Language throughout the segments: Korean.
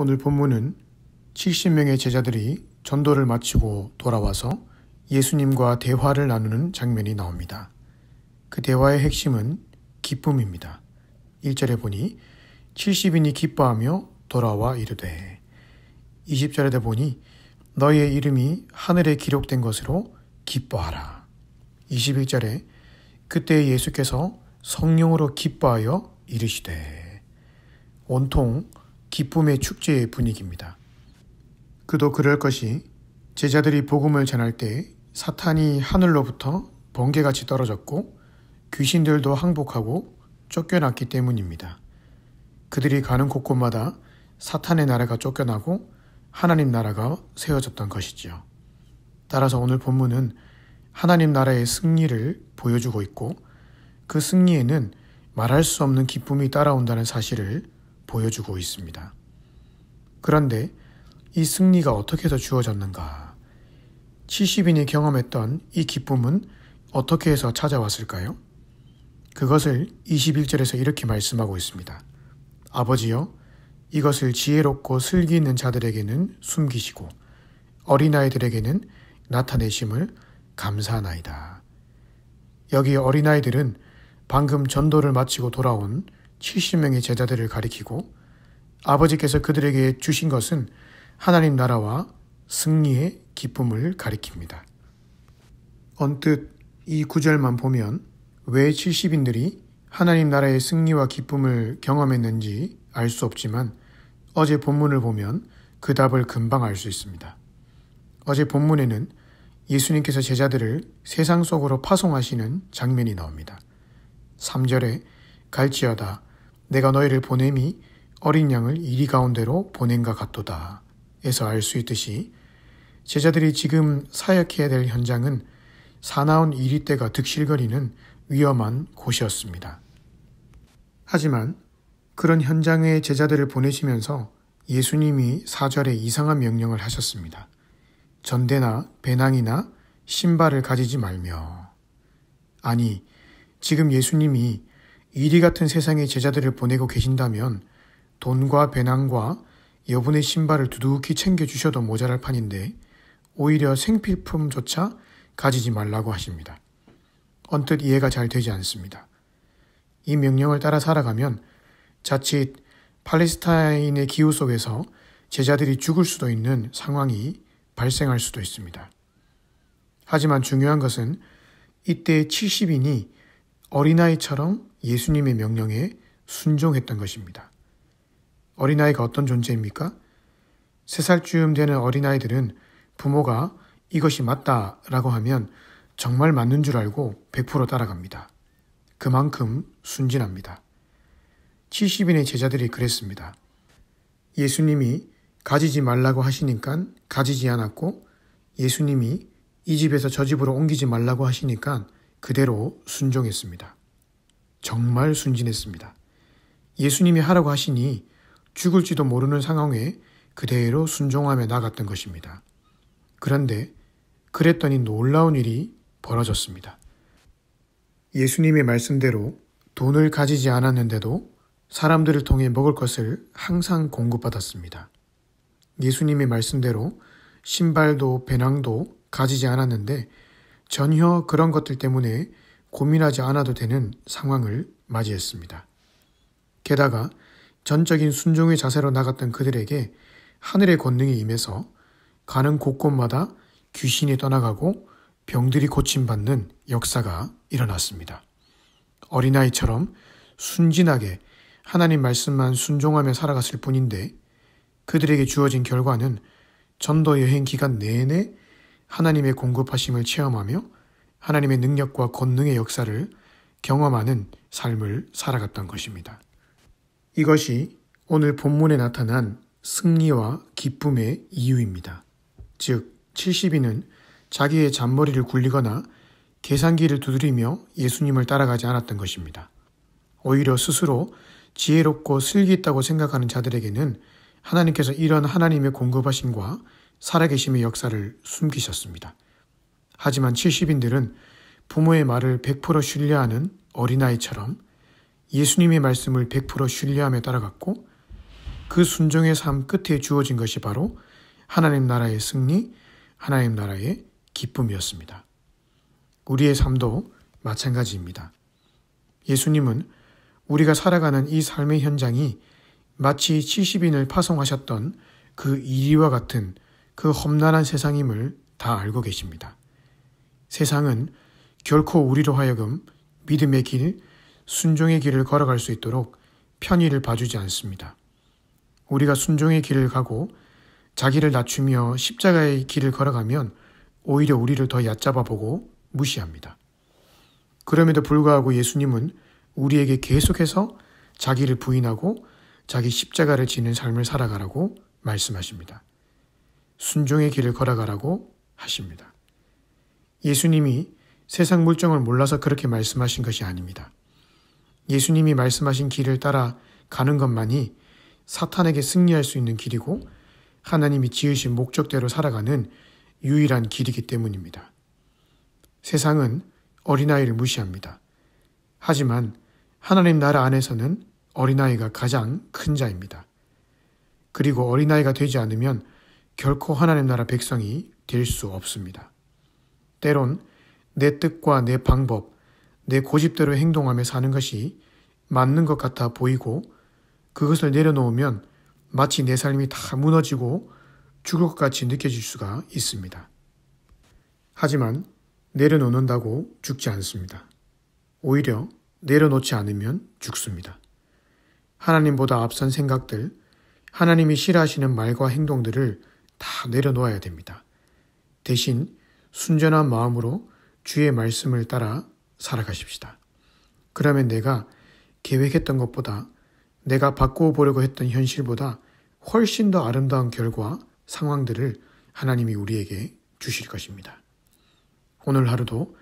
오늘 본문은 70명의 제자들이 전도를 마치고 돌아와서 예수님과 대화를 나누는 장면이 나옵니다. 그 대화의 핵심은 기쁨입니다. 1절에 보니 70인이 기뻐하며 돌아와 이르되, 20절에 보니 너희의 이름이 하늘에 기록된 것으로 기뻐하라. 21절에 그때 예수께서 성령으로 기뻐하여 이르시되, 온통 기쁨의 축제의 분위기입니다. 그도 그럴 것이 제자들이 복음을 전할 때 사탄이 하늘로부터 번개같이 떨어졌고 귀신들도 항복하고 쫓겨났기 때문입니다. 그들이 가는 곳곳마다 사탄의 나라가 쫓겨나고 하나님 나라가 세워졌던 것이지요. 따라서 오늘 본문은 하나님 나라의 승리를 보여주고 있고 그 승리에는 말할 수 없는 기쁨이 따라온다는 사실을 보여주고 있습니다. 그런데 이 승리가 어떻게 해서 주어졌는가? 70인이 경험했던 이 기쁨은 어떻게 해서 찾아왔을까요? 그것을 21절에서 이렇게 말씀하고 있습니다. 아버지여, 이것을 지혜롭고 슬기 있는 자들에게는 숨기시고 어린아이들에게는 나타내심을 감사하나이다. 여기 어린아이들은 방금 전도를 마치고 돌아온 70명의 제자들을 가리키고 아버지께서 그들에게 주신 것은 하나님 나라와 승리의 기쁨을 가리킵니다. 언뜻 이 구절만 보면 왜 70인들이 하나님 나라의 승리와 기쁨을 경험했는지 알 수 없지만 어제 본문을 보면 그 답을 금방 알 수 있습니다. 어제 본문에는 예수님께서 제자들을 세상 속으로 파송하시는 장면이 나옵니다. 3절에 갈지어다 내가 너희를 보냄이 어린 양을 이리 가운데로 보낸가 같도다 에서 알 수 있듯이 제자들이 지금 사역해야 될 현장은 사나운 이리떼가 득실거리는 위험한 곳이었습니다. 하지만 그런 현장에 제자들을 보내시면서 예수님이 4절에 이상한 명령을 하셨습니다. 전대나 배낭이나 신발을 가지지 말며. 아니, 지금 예수님이 이리 같은 세상에 제자들을 보내고 계신다면 돈과 배낭과 여분의 신발을 두둑히 챙겨주셔도 모자랄 판인데 오히려 생필품조차 가지지 말라고 하십니다. 언뜻 이해가 잘 되지 않습니다. 이 명령을 따라 살아가면 자칫 팔레스타인의 기후 속에서 제자들이 죽을 수도 있는 상황이 발생할 수도 있습니다. 하지만 중요한 것은 이때 70인이 어린아이처럼 예수님의 명령에 순종했던 것입니다. 어린아이가 어떤 존재입니까? 3살쯤 되는 어린아이들은 부모가 이것이 맞다라고 하면 정말 맞는 줄 알고 100% 따라갑니다. 그만큼 순진합니다. 70인의 제자들이 그랬습니다. 예수님이 가지지 말라고 하시니까 가지지 않았고 예수님이 이 집에서 저 집으로 옮기지 말라고 하시니까 그대로 순종했습니다. 정말 순진했습니다. 예수님이 하라고 하시니 죽을지도 모르는 상황에 그대로 순종하며 나갔던 것입니다. 그런데 그랬더니 놀라운 일이 벌어졌습니다. 예수님의 말씀대로 돈을 가지지 않았는데도 사람들을 통해 먹을 것을 항상 공급받았습니다. 예수님의 말씀대로 신발도 배낭도 가지지 않았는데 전혀 그런 것들 때문에 고민하지 않아도 되는 상황을 맞이했습니다. 게다가 전적인 순종의 자세로 나갔던 그들에게 하늘의 권능이 임해서 가는 곳곳마다 귀신이 떠나가고 병들이 고침받는 역사가 일어났습니다. 어린아이처럼 순진하게 하나님 말씀만 순종하며 살아갔을 뿐인데 그들에게 주어진 결과는 전도 여행 기간 내내 하나님의 공급하심을 체험하며 하나님의 능력과 권능의 역사를 경험하는 삶을 살아갔던 것입니다. 이것이 오늘 본문에 나타난 승리와 기쁨의 이유입니다. 즉 70인은 자기의 잔머리를 굴리거나 계산기를 두드리며 예수님을 따라가지 않았던 것입니다. 오히려 스스로 지혜롭고 슬기 있다고 생각하는 자들에게는 하나님께서 이런 하나님의 공급하심과 살아계심의 역사를 숨기셨습니다. 하지만 70인들은 부모의 말을 100% 신뢰하는 어린아이처럼 예수님의 말씀을 100% 신뢰하며 따라갔고 그 순종의 삶 끝에 주어진 것이 바로 하나님 나라의 승리, 하나님 나라의 기쁨이었습니다. 우리의 삶도 마찬가지입니다. 예수님은 우리가 살아가는 이 삶의 현장이 마치 70인을 파송하셨던 그 이리와 같은 그 험난한 세상임을 다 알고 계십니다. 세상은 결코 우리로 하여금 믿음의 길, 순종의 길을 걸어갈 수 있도록 편의를 봐주지 않습니다. 우리가 순종의 길을 가고 자기를 낮추며 십자가의 길을 걸어가면 오히려 우리를 더 얕잡아 보고 무시합니다. 그럼에도 불구하고 예수님은 우리에게 계속해서 자기를 부인하고 자기 십자가를 지는 삶을 살아가라고 말씀하십니다. 순종의 길을 걸어가라고 하십니다. 예수님이 세상 물정을 몰라서 그렇게 말씀하신 것이 아닙니다. 예수님이 말씀하신 길을 따라 가는 것만이 사탄에게 승리할 수 있는 길이고 하나님이 지으신 목적대로 살아가는 유일한 길이기 때문입니다. 세상은 어린아이를 무시합니다. 하지만 하나님 나라 안에서는 어린아이가 가장 큰 자입니다. 그리고 어린아이가 되지 않으면 결코 하나님 나라 백성이 될 수 없습니다. 때론 내 뜻과 내 방법, 내 고집대로 행동하며 사는 것이 맞는 것 같아 보이고 그것을 내려놓으면 마치 내 삶이 다 무너지고 죽을 것 같이 느껴질 수가 있습니다. 하지만 내려놓는다고 죽지 않습니다. 오히려 내려놓지 않으면 죽습니다. 하나님보다 앞선 생각들, 하나님이 싫어하시는 말과 행동들을 다 내려놓아야 됩니다. 대신 순전한 마음으로 주의 말씀을 따라 살아가십시다. 그러면 내가 계획했던 것보다, 내가 바꾸어 보려고 했던 현실보다 훨씬 더 아름다운 결과, 상황들을 하나님이 우리에게 주실 것입니다. 오늘 하루도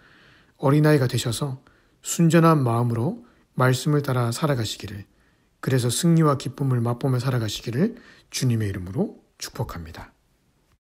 어린아이가 되셔서 순전한 마음으로 말씀을 따라 살아가시기를, 그래서 승리와 기쁨을 맛보며 살아가시기를 주님의 이름으로 축복합니다.